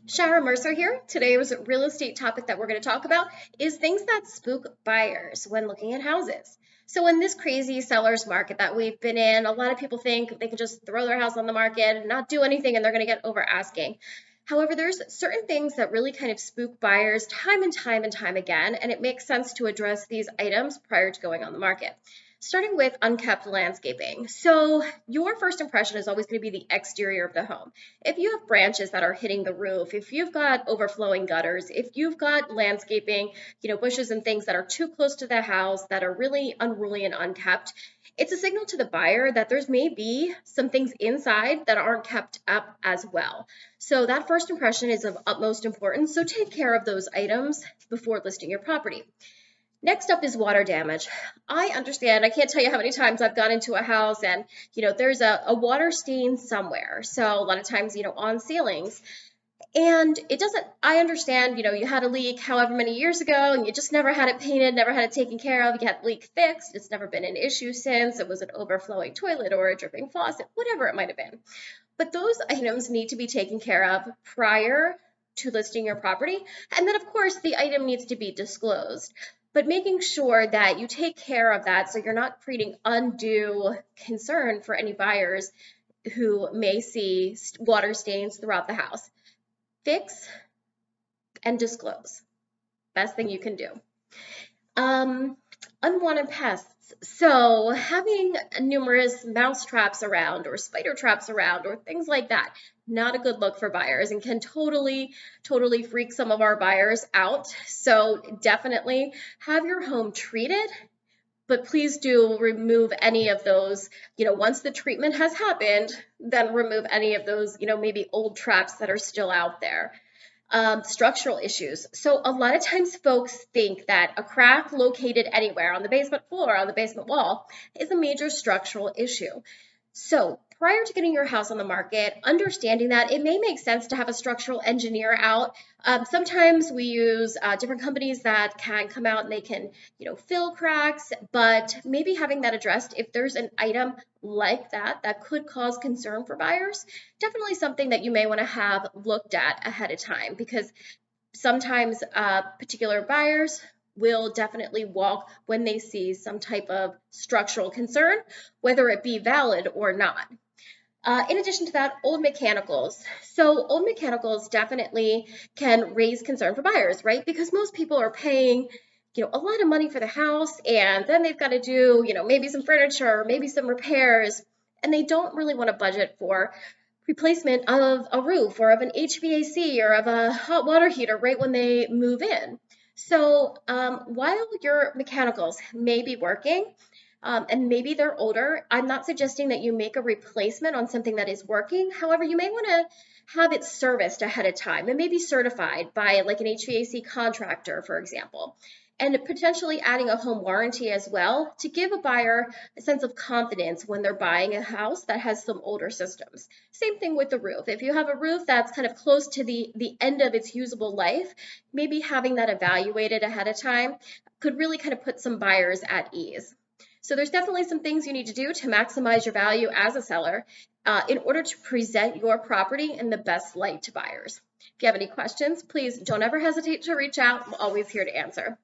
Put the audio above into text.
Shara Mercer here. Today's real estate topic that we're going to talk about is things that spook buyers when looking at houses. So in this crazy seller's market that we've been in, a lot of people think they can just throw their house on the market and not do anything and they're going to get over asking. However, there's certain things that really kind of spook buyers time and time again, and it makes sense to address these items prior to going on the market. Starting with unkept landscaping. So your first impression is always going to be the exterior of the home. If you have branches that are hitting the roof, if you've got overflowing gutters, if you've got landscaping, bushes and things that are too close to the house that are really unruly and unkept, it's a signal to the buyer that there's may be some things inside that aren't kept up as well. So that first impression is of utmost importance. So take care of those items before listing your property. Next up is water damage. I understand, I can't tell you how many times I've gone into a house and, there's a water stain somewhere. So a lot of times, on ceilings. And I understand, you had a leak however many years ago and you just never had it painted, never had it taken care of. You had the leak fixed. It's never been an issue since. It was an overflowing toilet or a dripping faucet, whatever it might have been. But those items need to be taken care of prior to listing your property. And then, of course, the item needs to be disclosed. But making sure that you take care of that so you're not creating undue concern for any buyers who may see water stains throughout the house. Fix and disclose. Best thing you can do. Unwanted pests. So having numerous mouse traps around or spider traps around or things like that, not a good look for buyers and can totally freak some of our buyers out. So definitely have your home treated, but please do remove any of those, once the treatment has happened, then remove any of those, maybe old traps that are still out there. Structural issues. So a lot of times folks think that a crack located anywhere on the basement floor, on the basement wall, is a major structural issue. So prior to getting your house on the market, understanding that it may make sense to have a structural engineer out. Sometimes we use different companies that can come out and they can, fill cracks, but maybe having that addressed if there's an item like that could cause concern for buyers, definitely something that you may want to have looked at ahead of time, because sometimes particular buyers will definitely walk when they see some type of structural concern, whether it be valid or not. In addition to that, old mechanicals. So old mechanicals definitely can raise concern for buyers, right? Because most people are paying, a lot of money for the house, and then they've got to do, maybe some furniture, maybe some repairs, and they don't really want to budget for replacement of a roof or of an HVAC or of a hot water heater right when they move in. So while your mechanicals may be working and maybe they're older, I'm not suggesting that you make a replacement on something that is working. However, you may want to have it serviced ahead of time and maybe certified by like an HVAC contractor, for example, and potentially adding a home warranty as well to give a buyer a sense of confidence when they're buying a house that has some older systems. Same thing with the roof. If you have a roof that's kind of close to the end of its usable life, maybe having that evaluated ahead of time could really kind of put some buyers at ease. So there's definitely some things you need to do to maximize your value as a seller in order to present your property in the best light to buyers. If you have any questions, please don't ever hesitate to reach out. I'm always here to answer.